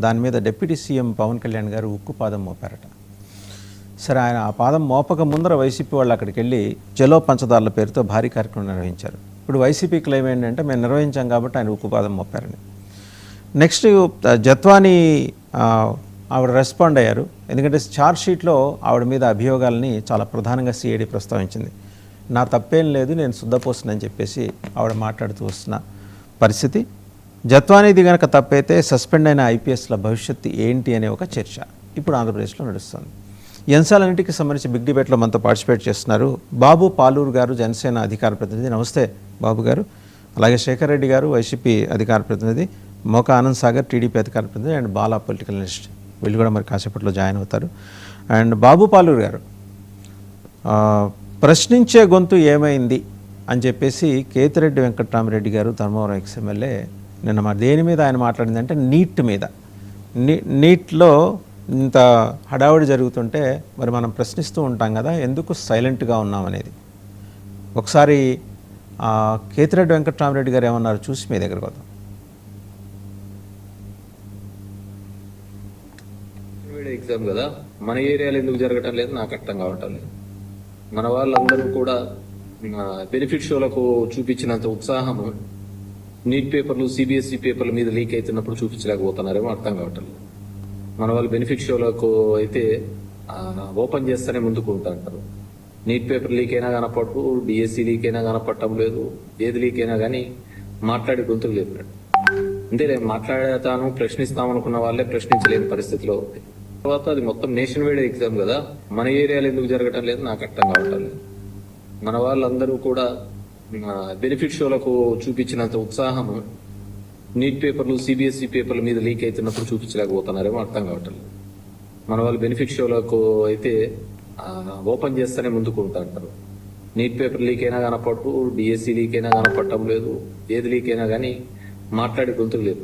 దాని మీద deputy CM Pawan Kalyan గారు ఉక్కు పాదం మోపారట. సరే, ఆయన ఆ పాదం మోపక ముందర వైసీపీ వాళ్ళు అక్కడికి వెళ్ళి చలో పంచదారుల పేరుతో భారీ కార్యక్రమం నిర్వహించారు. ఇప్పుడు వైసీపీ క్లెయిమ్ ఏంటంటే మేము నిర్వహించాం కాబట్టి ఆయన ఉక్కు పాదం మోపారని. నెక్స్ట్ జత్వాని ఆవిడ రెస్పాండ్ అయ్యారు. ఎందుకంటే ఛార్జ్ షీట్లో ఆవిడ మీద అభియోగాలని చాలా ప్రధానంగా సిఐడి ప్రస్తావించింది. నా తప్పేం లేదు, నేను శుద్ధపోస్తున్నానని చెప్పేసి ఆవిడ మాట్లాడుతూ వస్తున్న పరిస్థితి. జత్వానీది కనుక తప్పైతే సస్పెండ్ అయిన ఐపీఎస్ల భవిష్యత్తు ఏంటి అనే ఒక చర్చ ఇప్పుడు ఆంధ్రప్రదేశ్లో నడుస్తుంది. ఈ అంశాలన్నింటికి సంబంధించి బిగ్ డిబేట్లో మనతో పార్టిసిపేట్ చేస్తున్నారు బాబు పాలూరు గారు, జనసేన అధికార ప్రతినిధి. నమస్తే బాబు గారు. అలాగే శేఖర్ రెడ్డి గారు, వైసీపీ అధికార ప్రతినిధి, మోకా ఆనంద్ సాగర్, టీడీపీ అధికార ప్రతినిధి, అండ్ బాలా పొలిటికల్ అనలిస్ట్, వీళ్ళు కూడా మరి కాసేపట్లో జాయిన్ అవుతారు. అండ్ బాబు పాలూరు గారు, ప్రశ్నించే గొంతు ఏమైంది అని చెప్పేసి కేతిరెడ్డి వెంకటరామరెడ్డి గారు, ధర్మవరం ఎక్స్ఎమ్మెల్యే, నిన్న మరి దేని మీద ఆయన మాట్లాడిందంటే నీట్ మీద. నీట్లో ఇంత హడావుడి జరుగుతుంటే మరి మనం ప్రశ్నిస్తూ ఉంటాం కదా, ఎందుకు సైలెంట్గా ఉన్నామనేది. ఒకసారి కేతిరెడ్డి వెంకటరామరెడ్డి గారు ఏమన్నారు చూసి మీ దగ్గరకు వద్దాం. ఎగ్జామ్ కదా, మన ఏరియాలో ఎందుకు జరగటం లేదు నాకు అర్థం కావటం లేదు. మన వాళ్ళందరూ కూడా బెనిఫిట్ షోలకు చూపించినంత ఉత్సాహము నీట్ పేపర్లు, సిబిఎస్ఈ పేపర్ల మీద లీక్ అవుతున్నప్పుడు చూపించలేకపోతున్నారేమో అర్థం కావటం లేదు. మన వాళ్ళు బెనిఫిట్ షోలకు అయితే ఓపెన్ చేస్తేనే ముందుకు ఉంటారు. నీట్ పేపర్ లీక్ అయినా కనపడదు, డిఎస్సి లీక్ అయినా కనపడటం లేదు. ఏది లీక్ అయినా కానీ మాట్లాడే గొంతుకు లేదు. అంటే మాట్లాడతాను, ప్రశ్నిస్తామనుకున్న వాళ్ళే ప్రశ్నించలేని పరిస్థితిలో ఉంది. తర్వాత అది మొత్తం నేషన్ వైడ్ ఎగ్జామ్ కదా, మన ఏరియాలో ఎందుకు జరగటం లేదు నాకు అర్థం కావటం లేదు. మన వాళ్ళందరూ కూడా బెనిఫిట్ షోలకు చూపించినంత ఉత్సాహము నీట్ పేపర్లు, సిబిఎస్ఈ పేపర్ల మీద లీక్ అవుతున్నప్పుడు చూపించలేకపోతున్నారేమో అర్థం కావటం లేదు. మన వాళ్ళు బెనిఫిట్ షోలకు అయితే ఓపెన్ చేస్తేనే ముందుకు ఉంటారు. నీట్ పేపర్ లీక్ అయినా కనపడదు, డిఎస్సి లీక్ అయినా కనపడటం లేదు. ఏది లీక్ అయినా కానీ మాట్లాడే గొంతుకు లేదు.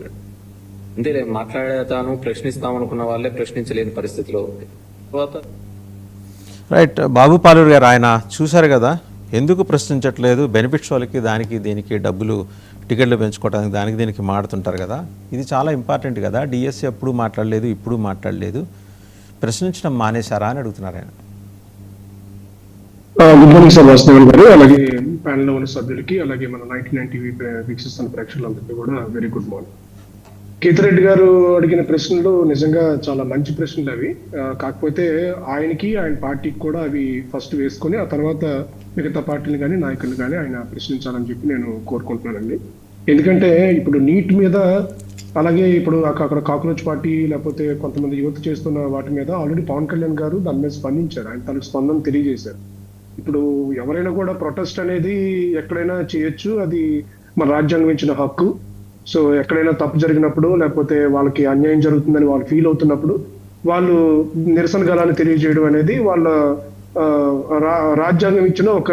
అంటే మాట్లాడతాను, ప్రశ్నిస్తామనుకున్న వాళ్ళే ప్రశ్నించలేని పరిస్థితిలో ఉంది. తర్వాత రైట్, బాబు పాలూరు గారు, ఆయన చూశారు కదా ఎందుకు ప్రశ్నించట్లేదు, బెనిఫిట్ షోలకి దానికి దీనికి డబ్బులు, టికెట్లు పెంచుకోవడానికి దానికి దీనికి మాడుతుంటారు కదా, ఇది చాలా ఇంపార్టెంట్ కదా. డిఎస్సి అప్పుడు మాట్లాడలేదు, ఇప్పుడు మాట్లాడలేదు, ప్రశ్నించడం మానేశారా అని అడుగుతున్నారు ఆయన. గుడ్ మార్నింగ్ సార్ వాసుదేవన్ గారు, అలాగే ప్యానెల్లో ఉన్న సభ్యులకి, అలాగే మన 99 టీవీ వీక్షిస్తున్న ప్రేక్షకులందరికీ కూడా వెరీ గుడ్ మార్నింగ్. కేతిరెడ్డి గారు అడిగిన ప్రశ్నలు నిజంగా చాలా మంచి ప్రశ్నలు అవి. కాకపోతే ఆయనకి, ఆయన పార్టీకి కూడా అవి ఫస్ట్ వేసుకొని ఆ తర్వాత మిగతా పార్టీలు కానీ నాయకులు కానీ ఆయన ప్రశ్నించాలని చెప్పి నేను కోరుకుంటున్నానండి. ఎందుకంటే ఇప్పుడు నీట్ మీద, అలాగే ఇప్పుడు అక్కడ కాక్రోచ్ పార్టీ లేకపోతే కొంతమంది యువత చేస్తున్న వాటి మీద ఆల్రెడీ పవన్ కళ్యాణ్ గారు దాని మీద స్పందించారు. ఆయన తనకు స్పందన తెలియజేశారు. ఇప్పుడు ఎవరైనా కూడా ప్రొటెస్ట్ అనేది ఎక్కడైనా చేయొచ్చు, అది మన రాజ్యాంగం ఇచ్చిన హక్కు. సో ఎక్కడైనా తప్పు జరిగినప్పుడు లేకపోతే వాళ్ళకి అన్యాయం జరుగుతుందని వాళ్ళు ఫీల్ అవుతున్నప్పుడు వాళ్ళు నిరసన గలాన్ని తెలియజేయడం అనేది వాళ్ళ రాజ్యాంగం ఇచ్చిన ఒక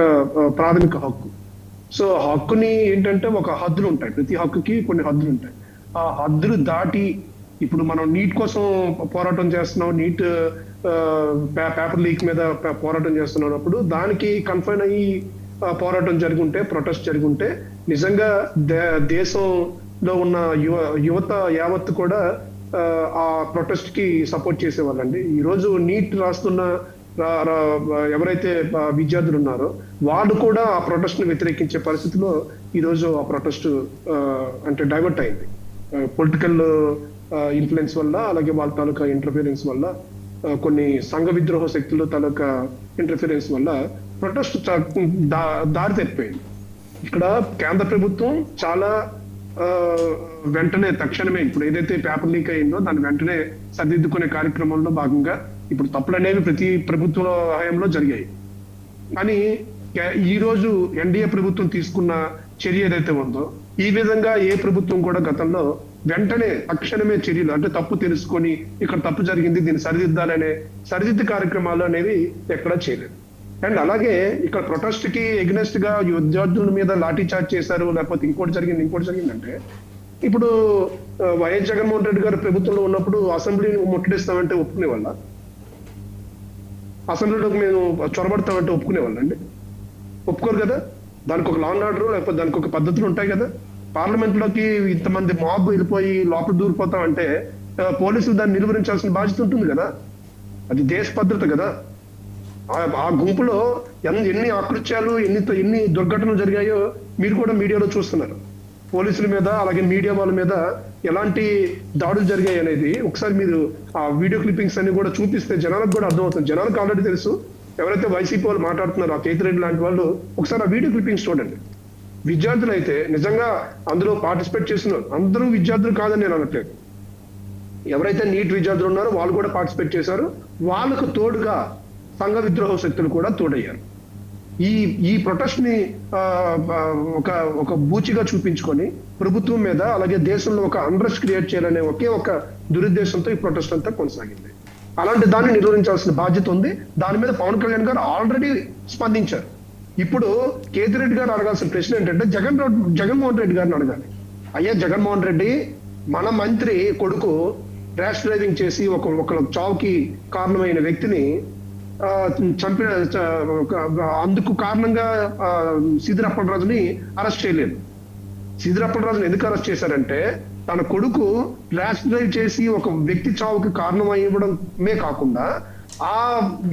ప్రాథమిక హక్కు. సో హక్కుని ఏంటంటే ఒక హద్దులు ఉంటాయి, ప్రతి హక్కుకి కొన్ని హద్దులు ఉంటాయి. ఆ హద్దులు దాటి ఇప్పుడు మనం నీట్ కోసం పోరాటం చేస్తున్నాం, నీట్ పేపర్ లీక్ మీద పోరాటం చేస్తున్నప్పుడు దానికి కన్ఫైన్ అయ్యి పోరాటం జరుగుంటే, ప్రొటెస్ట్ జరుగుంటే నిజంగా దేశంలో ఉన్న యువత యావత్తు కూడా ఆ ప్రొటెస్ట్ కి సపోర్ట్ చేసేవాళ్ళండి. ఈ రోజు నీట్ రాస్తున్న ఎవరైతే విద్యార్థులు ఉన్నారో వాళ్ళు కూడా ఆ ప్రొటెస్ట్ ను వ్యతిరేకించే పరిస్థితిలో ఈ రోజు ఆ ప్రొటెస్ట్ అంటే డైవర్ట్ అయింది. పొలిటికల్ ఇన్ఫ్లుయెన్స్ వల్ల, అలాగే వాళ్ళ తాలూకా ఇంటర్ఫిరెన్స్ వల్ల, కొన్ని సంఘ విద్రోహ శక్తుల తాలూకా ఇంటర్ఫిరెన్స్ వల్ల ప్రొటెస్ట్ దారి తప్పిపోయింది. ఇక్కడ కేంద్ర ప్రభుత్వం చాలా వెంటనే తక్షణమే ఇప్పుడు ఏదైతే పేపర్ లీక్ అయిందో దాన్ని వెంటనే సరిదిద్దుకునే కార్యక్రమంలో భాగంగా ఇప్పుడు తప్పులు అనేవి ప్రతి ప్రభుత్వ హయాంలో జరిగాయి. కానీ ఈ రోజు ఎన్డీఏ ప్రభుత్వం తీసుకున్న చర్య ఏదైతే ఉందో, ఈ విధంగా ఏ ప్రభుత్వం కూడా గతంలో వెంటనే తక్షణమే చర్యలు, అంటే తప్పు తెలుసుకొని ఇక్కడ తప్పు జరిగింది దీన్ని సరిదిద్దాలనే సరిదిద్దు కార్యక్రమాలు అనేవి ఎక్కడా చేయలేదు. అండ్ అలాగే ఇక్కడ ప్రొటెస్ట్ కి ఎగ్నెస్ట్ గా విద్యార్థుల మీద లాఠీ చార్జ్ చేశారు, లేకపోతే ఇంకోటి జరిగిందంటే ఇప్పుడు వైఎస్ జగన్మోహన్ రెడ్డి గారు ప్రభుత్వంలో ఉన్నప్పుడు అసెంబ్లీని ముట్టడిస్తామంటే ఒప్పుకునే వాళ్ళ, అసెంబ్లీలోకి మేము చొరబడతామంటే ఒప్పుకునే వాళ్ళండి? ఒప్పుకోరు కదా. దానికి ఒక లా అండ్ ఆర్డర్ లేకపోతే దానికి ఒక పద్ధతులు ఉంటాయి కదా. పార్లమెంట్ లోకి ఇంతమంది మాబ్ వెళ్ళిపోయి లోపల దూరిపోతామంటే పోలీసులు దాన్ని నిలువరించాల్సిన బాధ్యత ఉంటుంది కదా, అది దేశ భద్రత కదా. ఆ గుంపులో ఎన్ని అకృత్యాలు ఎన్ని దుర్ఘటనలు జరిగాయో మీరు కూడా మీడియాలో చూస్తున్నారు. పోలీసుల మీద అలాగే మీడియా వాళ్ళ మీద ఎలాంటి దాడులు జరిగాయి అనేది ఒకసారి మీరు ఆ వీడియో క్లిప్పింగ్స్ అన్ని కూడా చూపిస్తే జనాలకు కూడా అర్థమవుతుంది. జనాలకు ఆల్రెడీ తెలుసు, ఎవరైతే వైసీపీ వాళ్ళు మాట్లాడుతున్నారో ఆ కేతిరెడ్డి లాంటి వాళ్ళు ఒకసారి ఆ వీడియో క్లిప్పింగ్స్ చూడండి. విద్యార్థులు అయితే నిజంగా అందులో పార్టిసిపేట్ చేస్తున్నారు, అందరూ విద్యార్థులు కాదని నేను అనట్లేదు. ఎవరైతే నీట్ విద్యార్థులు ఉన్నారో వాళ్ళు కూడా పార్టిసిపేట్ చేశారు, వాళ్ళకు తోడుగా సంఘ విద్రోహ శక్తులు కూడా తోడయ్యారు. ఈ ప్రొటెస్ట్ ని ఒక బూచిగా చూపించుకొని ప్రభుత్వం మీద అలాగే దేశంలో ఒక అన్రెస్ట్ క్రియేట్ చేయాలనే ఒకే ఒక దురుద్దేశంతో ఈ ప్రొటెస్ట్ అంతా కొనసాగింది. అలాంటి దాన్ని నిర్వహించాల్సిన బాధ్యత ఉంది. దాని మీద పవన్ కళ్యాణ్ గారు ఆల్రెడీ స్పందించారు. ఇప్పుడు కేతిరెడ్డి గారు అడగాల్సిన ప్రశ్న ఏంటంటే జగన్మోహన్ రెడ్డి గారిని అడగాలి. అయ్యా జగన్మోహన్ రెడ్డి, మన మంత్రి కొడుకు ర్యాష్ డ్రైవింగ్ చేసి ఒక చావుకి కారణమైన వ్యక్తిని చంపిన అందుకు కారణంగా సీదిరప్పలరాజుని అరెస్ట్ చేయలేదు. సీదిరప్పలరాజుని ఎందుకు అరెస్ట్ చేశారంటే తన కొడుకు ర్యాష్ డ్రైవ్ చేసి ఒక వ్యక్తి చావుకి కారణం ఇవ్వడమే కాకుండా ఆ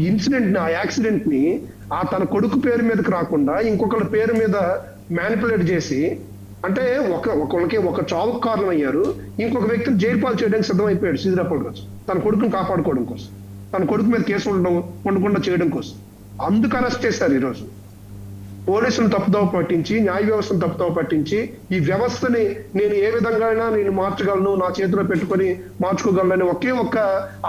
ఇన్సిడెంట్ ఆ యాక్సిడెంట్ ని తన కొడుకు పేరు మీదకి రాకుండా ఇంకొకళ్ళ పేరు మీద మ్యానిపులేట్ చేసి, అంటే ఒకళ్ళకి ఒక చావుకు కారణం అయ్యారు, ఇంకొక వ్యక్తిని జైలు పాలు చేయడానికి సిద్ధమైపోయాడు సీదిరప్పలరాజు తన కొడుకుని కాపాడుకోవడం కోసం, తన కొడుకు మీద కేసు ఉండకుండా చేయడం కోసం. అందుకు అరెస్ట్ చేశారు. ఈరోజు పోలీసులను తప్పుదోవ పట్టించి, న్యాయ వ్యవస్థను తప్పుదోవ పట్టించి, ఈ వ్యవస్థని నేను ఏ విధంగా అయినా నేను మార్చగలను, నా చేతిలో పెట్టుకొని మార్చుకోగలను ఒకే ఒక్క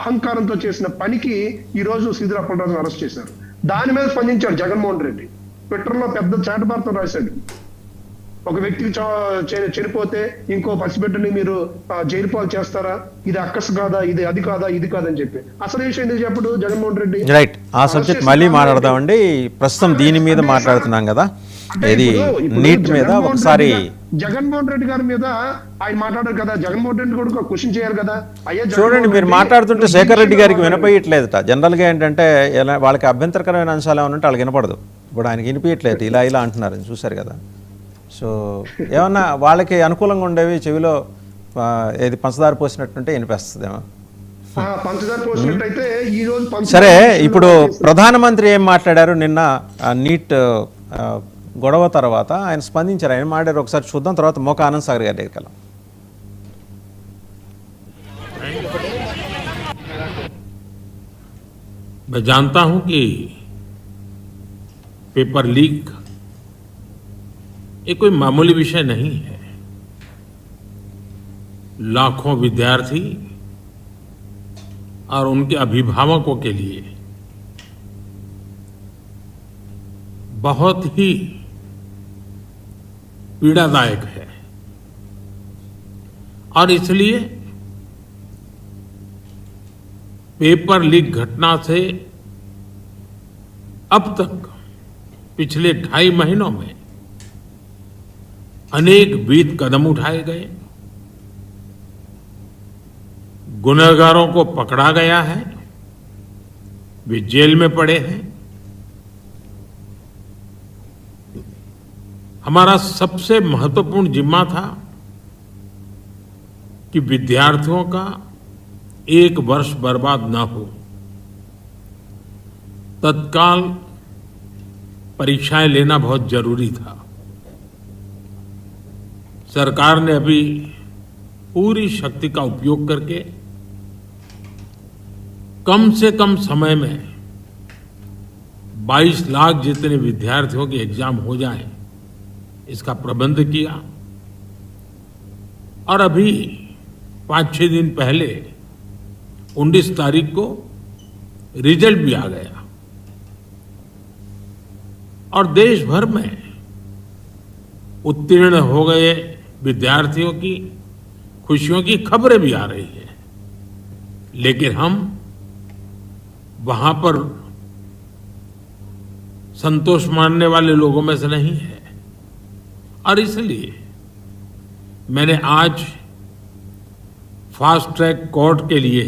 అహంకారంతో చేసిన పనికి ఈ రోజు సీదిరప్పలరాజును అరెస్ట్ చేశారు. దాని మీద స్పందించాడు జగన్మోహన్ రెడ్డి. ట్విట్టర్లో పెద్ద చాటభారతం రాశాడు. ఒక వ్యక్తికి చనిపోతే ఇంకో పసిబిడ్డని మీరు జైలు పాలు చేస్తారా, ఇది అక్కసు కాదా, ఇది అది కాదా, ఇది కాదని చెప్పి అసలు విషయం ఎందుకు చెప్పడు జగన్మోహన్ రెడ్డి? రైట్, ఆ సబ్జెక్ట్ మళ్ళీ మాట్లాడదామండి. ప్రస్తుతం దీని మీద మాట్లాడుతున్నాం కదా, ఇది నీట్ మీద. ఒకసారి జగన్మోహన్ రెడ్డి గారి మీద ఆయన మాట్లాడారు కదా, జగన్మోహన్ రెడ్డి కూడా క్వశ్చన్ చేయాలి కదా. అయ్యా చూడండి, మీరు మాట్లాడుతుంటే శేఖర్ రెడ్డి గారికి వినపయ్యట్లేదట. జనరల్గా ఏంటంటే వాళ్ళకి అభ్యంతరకరమైన అంశాలు ఏమైనా ఉంటే వాళ్ళకి వినపడదు. ఇప్పుడు ఆయనకి వినిపించట్లేదు, ఇలా అంటున్నారు, చూశారు కదా. సో ఏమన్నా వాళ్ళకి అనుకూలంగా ఉండేవి చెవిలో ఏది పంచదార పోసినట్టుంటే వినిపిస్తుందేమో. పంచదార పోసినట్టయితే ఈ రోజు సరే, ఇప్పుడు ప్రధానమంత్రి ఏం మాట్లాడారు నిన్న నీట్ గొడవ తర్వాత ఆయన స్పందించారు. ఆయన మాట్లాడారు, ఒకసారి చూద్దాం, తర్వాత మోకా ఆనంద్ సాగర్ గారి దగ్గరికి వెళ్ళాం. मैं जानता हूं कि पेपर लीक ये कोई मामूली विषय नहीं है। लाखों विद्यार्थी और उनके अभिभावकों के लिए बहुत ही पीड़ादायक है और इसलिए पेपर लीक घटना से अब तक पिछले 2.5 महीनों में अनेक विध कदम उठाए गए, गुनहगारों को पकड़ा गया है, वे जेल में पड़े हैं। हमारा सबसे महत्वपूर्ण जिम्मा था कि विद्यार्थियों का 1 वर्ष बर्बाद न हो। तत्काल परीक्षाएं लेना बहुत जरूरी था। सरकार ने अभी पूरी शक्ति का उपयोग करके कम से कम समय में 22 लाख जितने विद्यार्थियों के एग्जाम हो जाए इसका प्रबंध किया और अभी 5-6 दिन पहले 19 तारीख को रिजल्ट भी आ गया और देश भर में उत्तीर्ण हो गए विद्यार्थियों की खुशियों की खबरें भी आ रही हैं, लेकिन हम वहां पर संतोष मानने वाले लोगों में से नहीं है और इसलिए मैंने आज फास्ट ट्रैक कोर्ट के लिए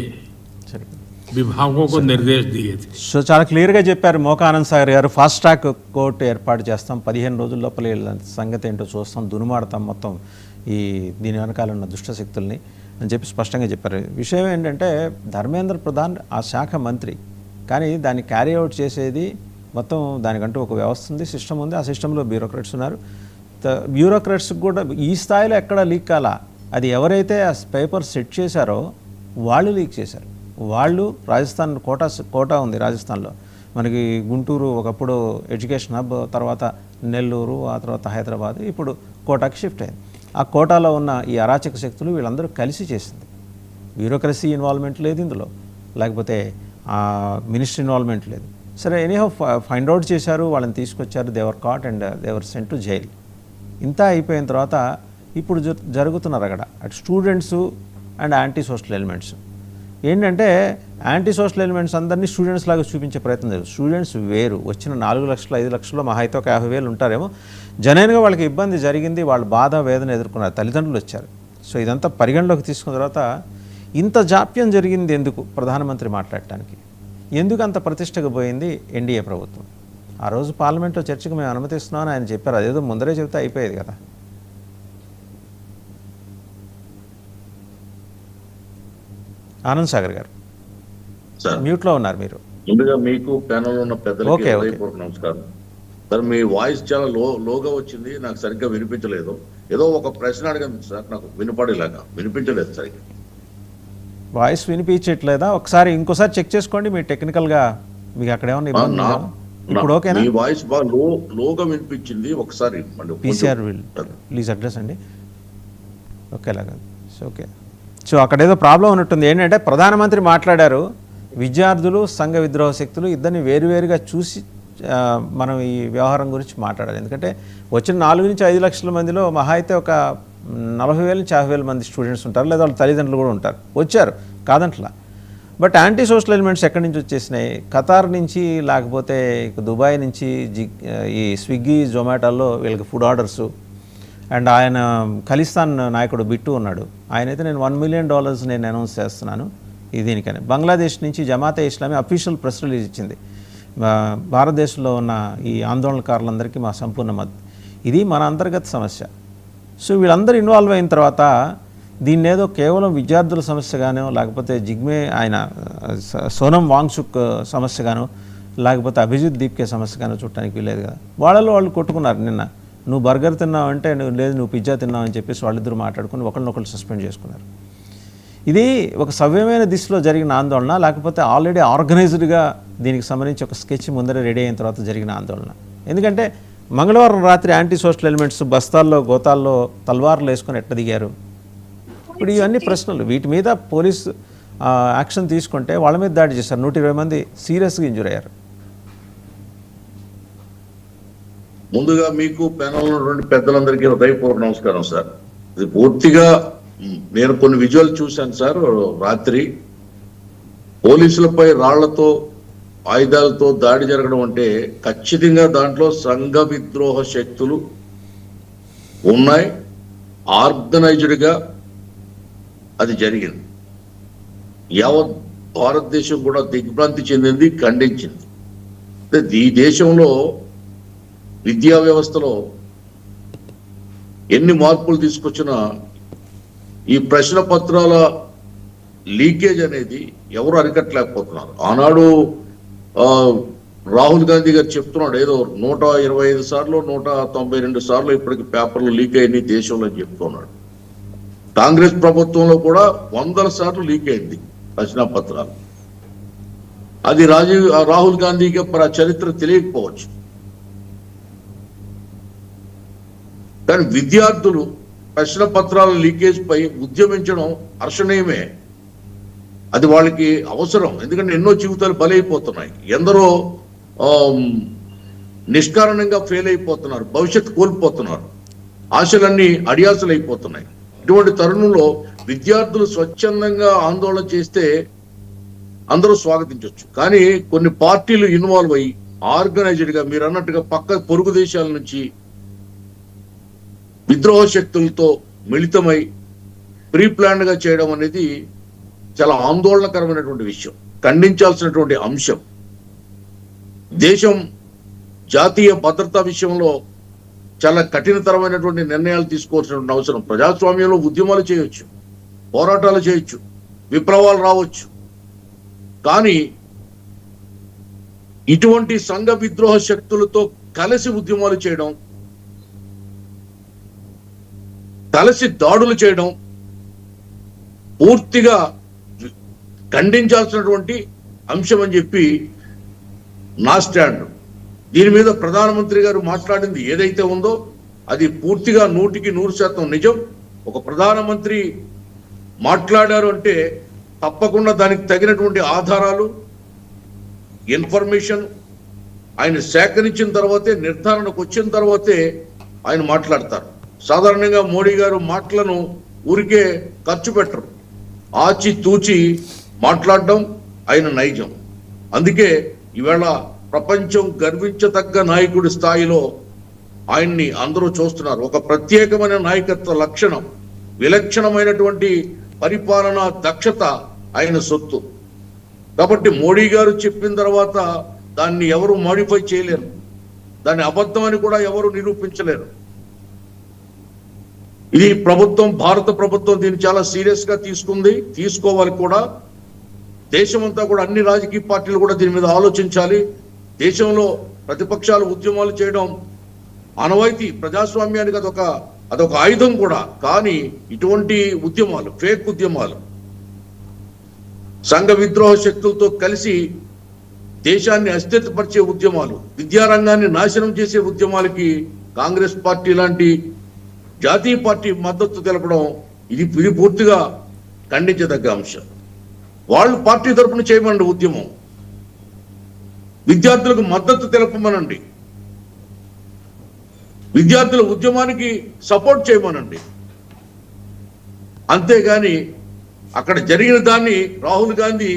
విభాగం को నిర్దేశ్ दिए थे. సో చాలా క్లియర్గా చెప్పారు మోకా ఆనంద్ సాగర్ గారు. ఫాస్ట్ ట్రాక్ కోర్టు ఏర్పాటు చేస్తాం, 15 రోజుల లోపల సంగతి ఏంటో చూస్తాం, దునుమాడతాం మొత్తం ఈ దీని వెనకాల ఉన్న దుష్ట శక్తుల్ని అని చెప్పి స్పష్టంగా చెప్పారు. విషయం ఏంటంటే ధర్మేంద్ర ప్రధాన్ ఆ శాఖ మంత్రి, కానీ దాన్ని క్యారీ అవుట్ చేసేది మొత్తం దానికంటూ ఒక వ్యవస్థ ఉంది, సిస్టమ్ ఉంది. ఆ సిస్టంలో బ్యూరోక్రాట్స్ ఉన్నారు. బ్యూరోక్రాట్స్కి కూడా ఈ స్థాయిలో ఎక్కడ లీక్ కాలా. అది ఎవరైతే ఆ పేపర్ సెట్ చేశారో వాళ్ళు లీక్ చేశారు. వాళ్ళు రాజస్థాన్ కోటా ఉంది రాజస్థాన్లో, మనకి గుంటూరు ఒకప్పుడు ఎడ్యుకేషన్ హబ్, తర్వాత నెల్లూరు, ఆ తర్వాత హైదరాబాద్, ఇప్పుడు కోటాకి షిఫ్ట్ అయింది. ఆ కోటాలో ఉన్న ఈ అరాచక శక్తులు వీళ్ళందరూ కలిసి చేసింది. బ్యూరోక్రసీ ఇన్వాల్వ్మెంట్ లేదు ఇందులో, లేకపోతే మినిస్ట్రీ ఇన్వాల్వ్మెంట్ లేదు. సరే, ఎనీహౌ ఫైండ్ అవుట్ చేశారు, వాళ్ళని తీసుకొచ్చారు, they were caught and they were sent to jail. ఇంత అయిపోయిన తర్వాత ఇప్పుడు జరుగుతున్నారు అక్కడ అటు students and anti social elements. ఏంటంటే యాంటీ సోషల్ ఎలిమెంట్స్ అందరినీ స్టూడెంట్స్ లాగా చూపించే ప్రయత్నం చేస్తారు. స్టూడెంట్స్ వేరు, వచ్చిన 4 లక్షలు 5 లక్షల్లో మహా అయితే ఒక 50,000 ఉంటారేమో. జనైన్గా వాళ్ళకి ఇబ్బంది జరిగింది, వాళ్ళ బాధ వేదన ఎదుర్కొన్నారు, తల్లిదండ్రులు వచ్చారు. సో ఇదంతా పరిగణలోకి తీసుకున్న తర్వాత ఇంత జాప్యం జరిగింది ఎందుకు ప్రధానమంత్రి మాట్లాడటానికి? ఎందుకు అంత ప్రతిష్టకు పోయింది ఎన్డీఏ ప్రభుత్వం? ఆ రోజు పార్లమెంట్లో చర్చకు మేము అనుమతిస్తున్నామని ఆయన చెప్పారు. అదేదో ముందరే చెబితే అయిపోయేది కదా. ఆనంద్ సాగర్ గారు మ్యూట్లో ఉన్నారు మీరు. ముందుగా మీకు ప్యానల్ ఉన్న పెద్దలకి నమస్కారం సార్. మీ వాయిస్ చాలా లోగా వచ్చింది, నాకు సరిగ్గా వినిపించలేదు. ఏదో ఒక ప్రశ్న అడిగాను సార్, నాకు వినపడేలాగా వినిపించలేదు సరిగ్గా. వాయిస్ వినిపించట్లేదా? ఒకసారి ఇంకోసారి చెక్ చేసుకోండి మీ టెక్నికల్గా, మీకు అక్కడ ఏమన్నా ఇబ్బంది ఉందా? ఇప్పుడు ఓకేనా? మీ వాయిస్ బాగా లోగా వినిపించింది. ఒకసారి పీసీఆర్ ప్లీజ్ అడ్రస్ అండి. ఓకేలాగా ఓకే. సో అక్కడ ఏదో ప్రాబ్లం ఉన్నట్టుంది. ఏంటంటే ప్రధానమంత్రి మాట్లాడారు, విద్యార్థులు సంఘ విద్రోహ శక్తులు ఇద్దరిని వేరువేరుగా చూసి మనం ఈ వ్యవహారం గురించి మాట్లాడాలి. ఎందుకంటే వచ్చిన 4 నుంచి 5 లక్షల మందిలో మహా అయితే ఒక 40,000 నుంచి 50,000 మంది స్టూడెంట్స్ ఉంటారు, లేదా వాళ్ళ తల్లిదండ్రులు కూడా ఉంటారు, వచ్చారు కాదంట్లా. బట్ యాంటీ సోషల్ ఎలిమెంట్స్ ఎక్కడి నుంచి వచ్చేసినాయి? ఖతార్ నుంచి, లేకపోతే దుబాయ్ నుంచి ఈ స్విగ్గీ జొమాటోల్లో వీళ్ళకి ఫుడ్ ఆర్డర్సు. అండ్ ఆయన ఖలిస్తాన్ నాయకుడు బిట్టు ఉన్నాడు, ఆయనైతే నేను $1 మిలియన్ నేను అనౌన్స్ చేస్తున్నాను దీనికని. బంగ్లాదేశ్ నుంచి Jamaat-e Islami official press release ఇచ్చింది, భారతదేశంలో ఉన్న ఈ ఆందోళనకారులందరికీ మా సంపూర్ణ మద్దతు. ఇది మన అంతర్గత సమస్య. సో వీళ్ళందరూ ఇన్వాల్వ్ అయిన తర్వాత దీన్ని ఏదో కేవలం విద్యార్థుల సమస్యగానో, లేకపోతే జిగ్మే ఆయన సోనం వాంగ్చుక్ సమస్యగానో, లేకపోతే అభిజిత్ దీప్కే సమస్యగానో చూడటానికి వీలేదు కదా. వాళ్ళలో వాళ్ళు కొట్టుకున్నారు. నిన్న నువ్వు బర్గర్ తిన్నావు అంటే నువ్వు పిజ్జా తిన్నావు అని చెప్పేసి వాళ్ళిద్దరు మాట్లాడుకుని ఒకరినొకరు సస్పెండ్ చేసుకున్నారు. ఇది ఒక సవ్యమైన దిశలో జరిగిన ఆందోళన, లేకపోతే ఆల్రెడీ ఆర్గనైజ్డ్గా దీనికి సంబంధించి ఒక స్కెచ్ ముందరే రెడీ అయిన తర్వాత జరిగిన ఆందోళన? ఎందుకంటే మంగళవారం రాత్రి యాంటీ సోషల్ ఎలిమెంట్స్ బస్తాల్లో గోతాల్లో తల్వార్లు వేసుకొని ఎట్లా దిగారు? ఇప్పుడు ఇవన్నీ ప్రశ్నలు. వీటి మీద పోలీసు యాక్షన్ తీసుకుంటే వాళ్ళ మీద దాడి చేశారు. 120 మంది సీరియస్గా ఇంజూర్ అయ్యారు. ముందుగా మీకు ప్యానల్ ఉన్నటువంటి పెద్దలందరికీ హృదయపూర్వక నమస్కారం సార్. ఇది పూర్తిగా నేను కొన్ని విజువల్ చూశాను సార్. రాత్రి పోలీసులపై రాళ్లతో ఆయుధాలతో దాడి జరగడం అంటే ఖచ్చితంగా దాంట్లో సంఘ విద్రోహ శక్తులు ఉన్నాయి, ఆర్గనైజ్డ్గా అది జరిగింది. యావత్ భారతదేశం కూడా దిగ్భ్రాంతి చెందింది, ఖండించింది. ఈ దేశంలో విద్యా వ్యవస్థలో ఎన్ని మార్పులు తీసుకొచ్చినా ఈ ప్రశ్న పత్రాల లీకేజ్ అనేది ఎవరు అరికట్టలేకపోతున్నారు. ఆనాడు రాహుల్ గాంధీ గారు చెప్తున్నాడు, ఏదో 125 సార్లు 192 సార్లు ఇప్పటికి పేపర్లు లీక్ అయినాయి దేశంలో అని చెప్తున్నాడు. కాంగ్రెస్ ప్రభుత్వంలో కూడా 100 సార్లు లీక్ అయింది ప్రశ్న పత్రాలు. అది రాహుల్ గాంధీకి చరిత్ర తెలియకపోవచ్చు, కానీ విద్యార్థులు ప్రశ్న పత్రాల లీకేజ్ పై ఉద్యమించడం హర్షణీయమే. అది వాళ్ళకి అవసరం, ఎందుకంటే ఎన్నో జీవితాలు బలైపోతున్నాయి, ఎందరో నిష్కారణంగా ఫెయిల్ అయిపోతున్నారు, భవిష్యత్తు కోల్పోతున్నారు, ఆశలన్నీ అడియాసలు అయిపోతున్నాయి. ఇటువంటి తరుణంలో విద్యార్థులు స్వచ్ఛందంగా ఆందోళన చేస్తే అందరూ స్వాగతించవచ్చు. కానీ కొన్ని పార్టీలు ఇన్వాల్వ్ అయ్యి ఆర్గనైజ్డ్గా మీరు అన్నట్టుగా పక్క పొరుగు దేశాల నుంచి విద్రోహ శక్తులతో మిళితమై ప్రీ ప్లాన్డ్ గా చేయడం అనేది చాలా ఆందోళనకరమైనటువంటి విషయం, ఖండించాల్సినటువంటి అంశం. దేశం జాతీయ భద్రతా విషయంలో చాలా కఠినతరమైనటువంటి నిర్ణయాలు తీసుకోవాల్సిన అవసరం. ప్రజాస్వామ్యంలో ఉద్యమాలు చేయొచ్చు, పోరాటాలు చేయొచ్చు, విప్లవాలు రావచ్చు, కానీ ఇటువంటి సంఘ విద్రోహ శక్తులతో కలిసి ఉద్యమాలు చేయడం, కలిసి దాడులు చేయడం పూర్తిగా ఖండించాల్సినటువంటి అంశం అని చెప్పి నా స్టాండ్. దీని మీద ప్రధానమంత్రి గారు మాట్లాడింది ఏదైతే ఉందో అది పూర్తిగా 100% నిజం. ఒక ప్రధానమంత్రి మాట్లాడారు అంటే తప్పకుండా దానికి తగినటువంటి ఆధారాలు, ఇన్ఫర్మేషన్ ఆయన సేకరించిన తర్వాతే, నిర్ధారణకు వచ్చిన తర్వాతే ఆయన మాట్లాడతారు. సాధారణంగా మోడీ గారు మాటలను ఊరికే ఖర్చు పెట్టరు, ఆచి తూచి మాట్లాడడం ఆయన నైజం. అందుకే ఈవేళ ప్రపంచం గర్వించదగ్గ నాయకుడి స్థాయిలో ఆయన్ని అందరూ చూస్తున్నారు. ఒక ప్రత్యేకమైన నాయకత్వ లక్షణం, విలక్షణమైనటువంటి పరిపాలనా దక్షత ఆయన సొత్తు. కాబట్టి మోడీ గారు చెప్పిన తర్వాత దాన్ని ఎవరు మాడిఫై చేయలేరు, దాన్ని అబద్ధం అని కూడా ఎవరు నిరూపించలేరు. ఇది ప్రభుత్వం, భారత ప్రభుత్వం దీన్ని చాలా సీరియస్ గా తీసుకుంది, తీసుకోవాలి కూడా. దేశమంతా కూడా, అన్ని రాజకీయ పార్టీలు కూడా దీని మీద ఆలోచించాలి. దేశంలో ప్రతిపక్షాలు ఉద్యమాలు చేయడం ఆనవాయితీ, ప్రజాస్వామ్యానికి అదొక ఆయుధం కూడా. కానీ ఇటువంటి ఉద్యమాలు, ఫేక్ ఉద్యమాలు, సంఘ విద్రోహ శక్తులతో కలిసి దేశాన్ని అస్థిరపరిచే ఉద్యమాలు, విద్యారంగాన్ని నాశనం చేసే ఉద్యమాలకి కాంగ్రెస్ పార్టీ లాంటి జాతీయ పార్టీ మద్దతు తెలపడం ఇది పూర్తిగా ఖండించదగ్గ అంశం. వాళ్ళు పార్టీ తరపున చేయమనండి ఉద్యమం, విద్యార్థులకు మద్దతు తెలపమనండి, విద్యార్థుల ఉద్యమానికి సపోర్ట్ చేయమనండి. అంతేగాని అక్కడ జరిగిన దాన్ని రాహుల్ గాంధీ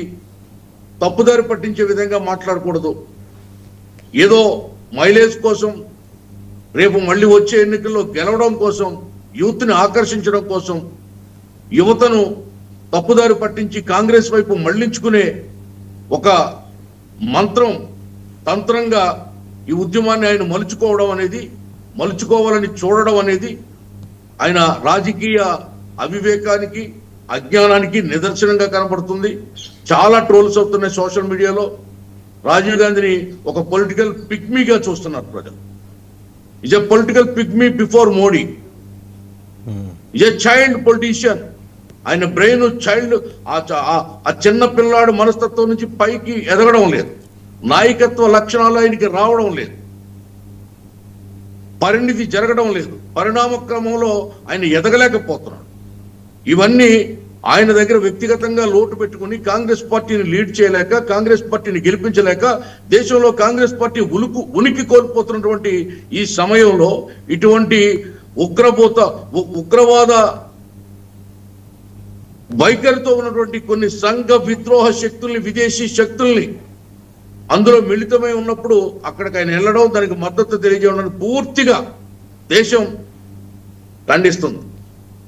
తప్పుదారి పట్టించే విధంగా మాట్లాడకూడదు. ఏదో మైలేజ్ కోసం, రేపు మళ్ళీ వచ్చే ఎన్నికల్లో గెలవడం కోసం, యూత్ని ఆకర్షించడం కోసం, యువతను తప్పుదారి పట్టించి కాంగ్రెస్ వైపు మళ్లించుకునే ఒక మంత్రం, తంత్రంగా ఈ ఉద్యమాన్ని ఆయన మలుచుకోవాలని చూడడం అనేది ఆయన రాజకీయ అవివేకానికి, అజ్ఞానానికి నిదర్శనంగా కనబడుతుంది. చాలా ట్రోల్స్ అవుతున్నాయి సోషల్ మీడియాలో. రాజీవ్ గాంధీని ఒక పొలిటికల్ పిగ్మీగా చూస్తున్నారు ప్రజలు. Is a political pygmy before Modi, is a child politician. ఆయన బ్రెయిన్ చైల్డ్, ఆ చిన్న పిల్లాడు మనస్తత్వం నుంచి పైకి ఎదగడం లేదు, నాయకత్వ లక్షణాలు ఆయనకి రావడం లేదు, పరిణితి జరగడం లేదు, పరిణామ క్రమంలో ఆయన ఎదగలేకపోతున్నాడు. ఇవన్నీ ఆయన దగ్గర వ్యక్తిగతంగా లోటు పెట్టుకుని కాంగ్రెస్ పార్టీని లీడ్ చేయలేక, కాంగ్రెస్ పార్టీని గెలిపించలేక, దేశంలో కాంగ్రెస్ పార్టీ ఉనికి కోల్పోతున్నటువంటి ఈ సమయంలో ఇటువంటి ఉగ్రవాద వైఖరితో ఉన్నటువంటి కొన్ని సంఘ విద్రోహ శక్తుల్ని, విదేశీ శక్తుల్ని అందులో మిళితమై ఉన్నప్పుడు అక్కడికి ఆయన వెళ్ళడం, దానికి మద్దతు తెలియజేయడం పూర్తిగా దేశం ఖండిస్తుంది.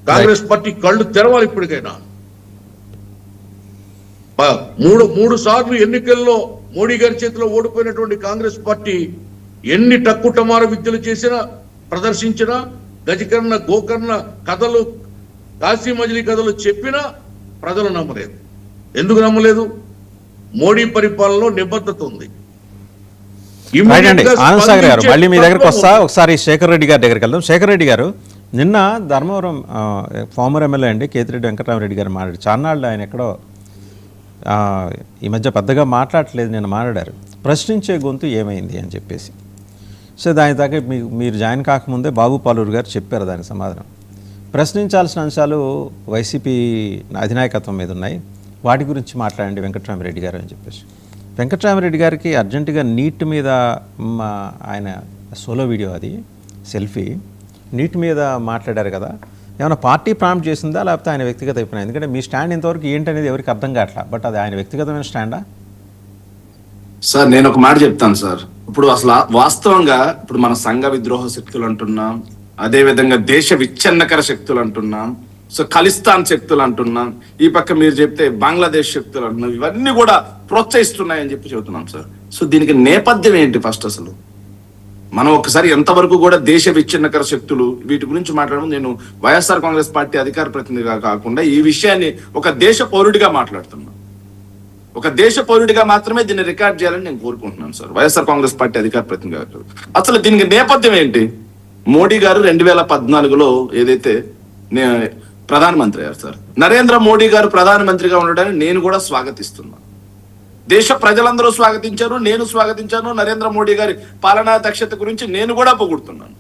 కాంగ్రెస్ పార్టీ కళ్ళు తెరవాలి ఇప్పటికైనా. మూడు సార్లు ఎన్నికల్లో మోడీ గారి చేతిలో ఓడిపోయినటువంటి కాంగ్రెస్ పార్టీ ఎన్ని టక్కుటమార విద్యలు చేసినా, ప్రదర్శించినా, గజకర్ణ గోకర్ణ కథలు, కాశీ మజిలీ కథలు చెప్పినా ప్రజలు నమ్మలేదు. ఎందుకు నమ్మలేదు? మోడీ పరిపాలనలో నిబద్ధత ఉంది. ఆనంద్ సాగర్ గారు, మళ్ళీ మీ దగ్గరకు వస్తా. ఒకసారి శేఖర్ రెడ్డి గారి దగ్గరికి వెళ్దాం. శేఖర్ రెడ్డి గారు, నిన్న ధర్మవరం ఫార్మర్ ఎమ్మెల్యే అండి కేతిరెడ్డి వెంకటరామరెడ్డి గారు మాట్లాడారు. చాన్నాళ్ళు ఆయన ఎక్కడో ఈ మధ్య పెద్దగా మాట్లాడట్లేదు, నిన్న మాట్లాడారు. ప్రశ్నించే గొంతు ఏమైంది అని చెప్పేసి. సో దాని దాకా మీరు జాయిన్ కాకముందే బాబు పాలూరు గారు చెప్పారు దానికి సమాధానం. ప్రశ్నించాల్సిన అంశాలు వైసీపీ అధినాయకత్వం మీద ఉన్నాయి, వాటి గురించి మాట్లాడండి వెంకటరామరెడ్డి గారు అని చెప్పేసి. వెంకటరామరెడ్డి గారికి అర్జెంటుగా నీట్ మీద ఆయన సోలో వీడియో, అది సెల్ఫీ, నీట్ మీద మాట్లాడారు కదా, ఏమైనా పార్టీ ప్రాంప్ట్ చేసిందా లేకపోతే ఆయన వ్యక్తిగత అయిపోయినా? ఎందుకంటే మీ స్టాండ్ ఇంతవరకు ఏంటనేది ఎవరికి అర్థం కావట్లా, బట్ అది ఆయన వ్యక్తిగతమైన స్టాండా? సార్ నేను ఒక మాట చెప్తాను సార్. ఇప్పుడు అసలు వాస్తవంగా ఇప్పుడు మన సంఘ విద్రోహ శక్తులు అంటున్నాం, అదే విధంగా దేశ విచ్ఛిన్నకర శక్తులు అంటున్నాం, సో ఖలిస్తాన్ శక్తులు అంటున్నాం, ఈ పక్క మీరు చెప్తే బంగ్లాదేశ్ శక్తులు అంటున్నాం, ఇవన్నీ కూడా ప్రోత్సహిస్తున్నాయని చెప్పి చెబుతున్నాం సార్. సో దీనికి నేపథ్యం ఏంటి ఫస్ట్? అసలు మనం ఒకసారి ఎంతవరకు కూడా దేశ విచ్ఛిన్నకర శక్తులు వీటి గురించి మాట్లాడడం, నేను వైఎస్ఆర్ కాంగ్రెస్ పార్టీ అధికార ప్రతినిధిగా కాకుండా ఈ విషయాన్ని ఒక దేశ పౌరుడిగా మాట్లాడుతున్నాను. ఒక దేశ పౌరుడిగా మాత్రమే దీన్ని రికార్డ్ చేయాలని నేను కోరుకుంటున్నాను సార్, వైఎస్ఆర్ కాంగ్రెస్ పార్టీ అధికార ప్రతినిధిగా. అసలు దీనికి నేపథ్యం ఏంటి? మోడీ గారు 2014లో ఏదైతే ప్రధానమంత్రి అయ్యారు సార్, నరేంద్ర మోడీ గారు ప్రధానమంత్రిగా ఉండడాన్ని నేను కూడా స్వాగతిస్తున్నాను. దేశ ప్రజలందరూ స్వాగతించారు, నేను స్వాగతించాను. నరేంద్ర మోడీ గారి పాలనా దక్షత గురించి నేను కూడా పొగుడుతున్నాను.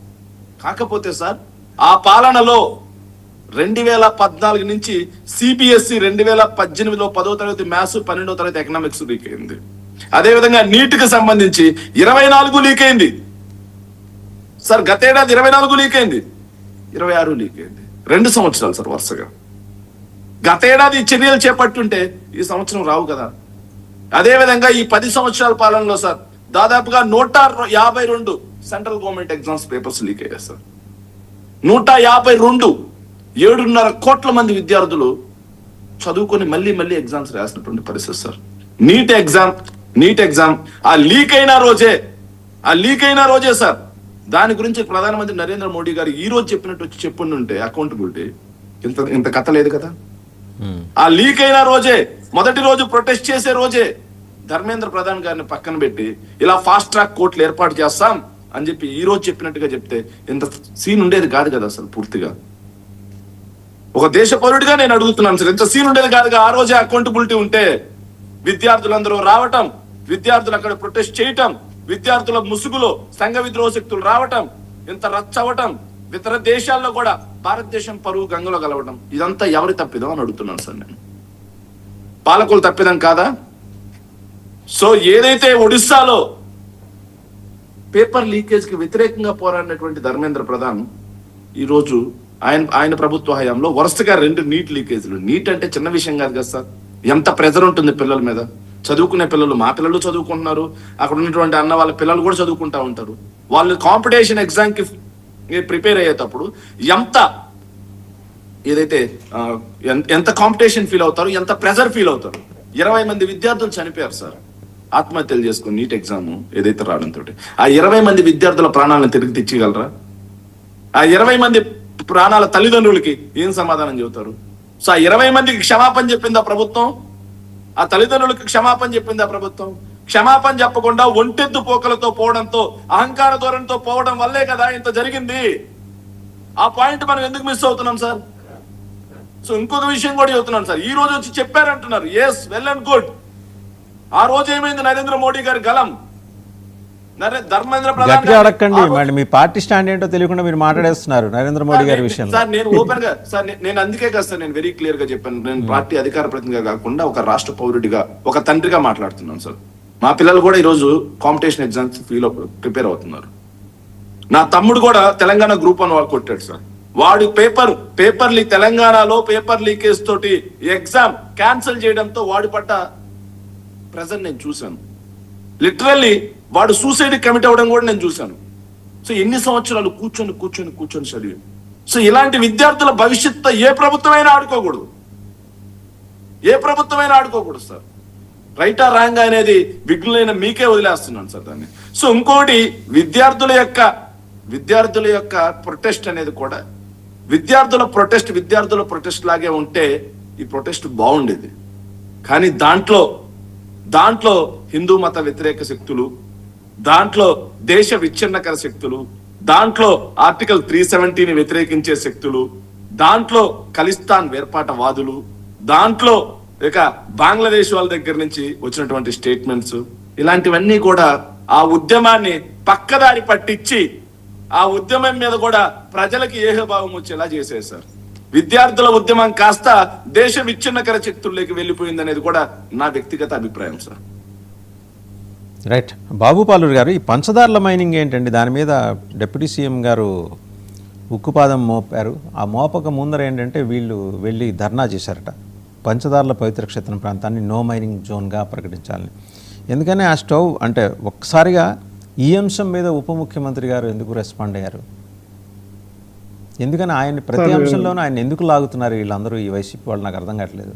కాకపోతే సార్, ఆ పాలనలో 2014 నుంచి సిబిఎస్ఈ 2018లో 10వ తరగతి మ్యాథ్స్, 12వ తరగతి ఎకనామిక్స్ లీక్ అయింది. అదేవిధంగా నీట్కి సంబంధించి 24 లీక్ అయింది సార్. గతేడాది 24 లీక్ అయింది, 26 లీక్ అయింది. 2 సంవత్సరాలు సార్ వరుసగా. గతేడాది చర్యలు చేపట్టుంటే ఈ సంవత్సరం రావు కదా. అదేవిధంగా ఈ 10 సంవత్సరాల పాలనలో సార్ దాదాపుగా 152 central government exams papers leak అయ్యాయి సార్. 152, 7.5 కోట్ల మంది విద్యార్థులు చదువుకొని మళ్ళీ ఎగ్జామ్స్ రాసినటువంటి పరిస్థితి సార్. నీట్ ఎగ్జామ్ ఆ లీక్ అయిన రోజే సార్, దాని గురించి ప్రధానమంత్రి నరేంద్ర మోడీ గారు ఈ రోజు చెప్పినట్టు వచ్చి చెప్పుంటే అకౌంటబిలిటీ ఇంత కథ లేదు కదా. ఆ లీక్ అయిన రోజే, మొదటి రోజు ప్రొటెస్ట్ చేసే రోజే ధర్మేంద్ర ప్రధాన్ గారిని పక్కన పెట్టి ఇలా ఫాస్ట్ ట్రాక్ కోర్టులు ఏర్పాటు చేస్తాం అని చెప్పి ఈ రోజు చెప్పినట్టుగా చెప్తే ఇంత సీన్ ఉండేది కాదు కదా అసలు. పూర్తిగా ఒక దేశ పౌరుడిగా నేను అడుగుతున్నాను సార్, ఇంత సీన్ ఉండేది కాదుగా. ఆ రోజే అకౌంటబిలిటీ ఉంటే విద్యార్థులందరూ రావటం, విద్యార్థులు అక్కడ ప్రొటెస్ట్ చేయటం, విద్యార్థుల ముసుగులో సంఘ విద్రోహ శక్తులు రావటం, ఇంత రచ్చవటం, ఇతర దేశాల్లో కూడా భారతదేశం పరువు గంగలో కలవటం, ఇదంతా ఎవరి తప్పిదం అని అడుగుతున్నాను సార్ నేను. పాలకులు తప్పిదం కాదా? సో ఏదైతే ఒడిస్సాలో పేపర్ లీకేజ్ కి వ్యతిరేకంగా పోరాడినటువంటి ధర్మేంద్ర ప్రధాన్ ఈ రోజు ఆయన ప్రభుత్వ హయాంలో వరుసగా 2 నీట్ లీకేజ్లు. నీట్ అంటే చిన్న విషయం కాదు కదా సార్. ఎంత ప్రెజర్ ఉంటుంది పిల్లల మీద. చదువుకునే పిల్లలు, మా పిల్లలు చదువుకుంటున్నారు, అక్కడ ఉన్నటువంటి అన్న వాళ్ళ పిల్లలు కూడా చదువుకుంటా ఉంటారు. వాళ్ళు కాంపిటీషన్ ఎగ్జామ్ కి ప్రిపేర్ అయ్యేటప్పుడు ఎంత కాంపిటీషన్ ఫీల్ అవుతారు, ఎంత ప్రెజర్ ఫీల్ అవుతారు. 20 మంది విద్యార్థులు చనిపోయారు సార్ ఆత్మహత్యలు చేసుకుని నీట్ ఎగ్జామ్ ఏదైతే రావడంతో. ఆ 20 మంది విద్యార్థుల ప్రాణాలను తిరిగి తెచ్చిగలరా? ఆ 20 మంది ప్రాణాల తల్లిదండ్రులకి ఏం సమాధానం చెబుతారు? సో ఆ 20 మందికి క్షమాపణ చెప్పిందా ప్రభుత్వం? ఆ తల్లిదండ్రులకి క్షమాపణ చెప్పిందా ప్రభుత్వం? క్షమాపణ చెప్పకుండా ఒంటెద్దు పోకలతో పోవడంతో, అహంకార ధోరణితో పోవడం వల్లే కదా ఇంత జరిగింది. ఆ పాయింట్ మనం ఎందుకు మిస్ అవుతున్నాం సార్? సో ఇంకొక విషయం కూడా చెబుతున్నాను సార్, ఈ రోజు వచ్చి చెప్పారంటున్నారు. Yes, well and good. ఆ రోజు ఏమైంది? నరేంద్ర మోడీ గారి గలం ధర్మేంద్ర ప్రధాన్ అడగండి. మళ్ళీ మీ పార్టీ స్టాండ్ ఏంటో తెలియకుండా మీరు మాట్లాడేస్తున్నారు నరేంద్ర మోడీ గారి విషయం. సార్ నేను ఓపెన్ గా సార్, నేను అందుకే కదా సార్ నేను వెరీ క్లియర్ గా చెప్పాను. నేను పార్టీ అధికార ప్రతినిధిగా కాకుండా ఒక రాష్ట్ర పౌరుడిగా, ఒక తండ్రిగా మాట్లాడుతున్నాను సార్. మా పిల్లలు కూడా ఈ రోజు కాంపిటీషన్ ఎగ్జామ్స్ ప్రిపేర్ అవుతున్నారు. నా తమ్ముడు కూడా తెలంగాణ గ్రూప్ 1 కొట్టాడు సార్. వాడు పేపర్ లీక్, తెలంగాణలో పేపర్ లీకేజ్ తోటి ఎగ్జామ్ క్యాన్సిల్ చేయడంతో వాడు పడ్డ ప్రెజర్ నేను చూశాను. లిటరల్లీ వాడు సూసైడ్ కమిట్ అవ్వడం కూడా నేను చూశాను. సో ఎన్ని సంవత్సరాలు కూర్చొని చదివి. సో ఇలాంటి విద్యార్థుల భవిష్యత్తు ఏ ప్రభుత్వమైనా ఆడుకోకూడదు, సార్. రైటా రాంగ్ అనేది విఘ్నులైన మీకే వదిలేస్తున్నాను సార్ దాన్ని. సో ఇంకోటి, విద్యార్థుల యొక్క ప్రొటెస్ట్ అనేది కూడా విద్యార్థుల ప్రొటెస్ట్ లాగే ఉంటే ఈ ప్రొటెస్ట్ బాగుండేది. కానీ దాంట్లో హిందూ మత వ్యతిరేక శక్తులు, దాంట్లో దేశ విచ్ఛిన్నకర శక్తులు, దాంట్లో ఆర్టికల్ 370ని వ్యతిరేకించే శక్తులు, దాంట్లో ఖలిస్తాన్ వేర్పాటవాదులు, దాంట్లో ఇక బంగ్లాదేశ్ వాళ్ళ దగ్గర నుంచి వచ్చినటువంటి స్టేట్మెంట్స్, ఇలాంటివన్నీ కూడా ఆ ఉద్యమాన్ని పక్కదారి పట్టించి ఆ ఉద్యమం మీద కూడా ప్రజలకి ఏహభావం వచ్చేలా చేసేసారు. విద్యార్థుల ఉద్యమం కాస్త దేశ విచ్ఛిన్నకర శక్తుల్లోకి వెళ్ళిపోయింది అనేది కూడా నా వ్యక్తిగత అభిప్రాయం సార్. రైట్. బాబుపాలూరు గారు, ఈ పంచదార్ల మైనింగ్ ఏంటండి? దాని మీద డిప్యూటీ సీఎం గారు ఉక్కుపాదం మోపారు. ఆ మోపక ముందర ఏంటంటే వీళ్ళు వెళ్ళి ధర్నా చేశారట. పంచదార్ల పవిత్ర క్షేత్రం ప్రాంతాన్ని నో మైనింగ్ జోన్గా ప్రకటించాలని. ఎందుకని ఆ స్టవ్ అంటే ఒక్కసారిగా ఈ అంశం మీద ఉప ముఖ్యమంత్రి గారు ఎందుకు రెస్పాండ్ అయ్యారు? ఎందుకని ప్రతి అంశంలోనూ ఆయన ఎందుకు లాగుతున్నారు వీళ్ళందరూ, ఈ వైసీపీ వాళ్ళు? నాకు అర్థం కావట్లేదు.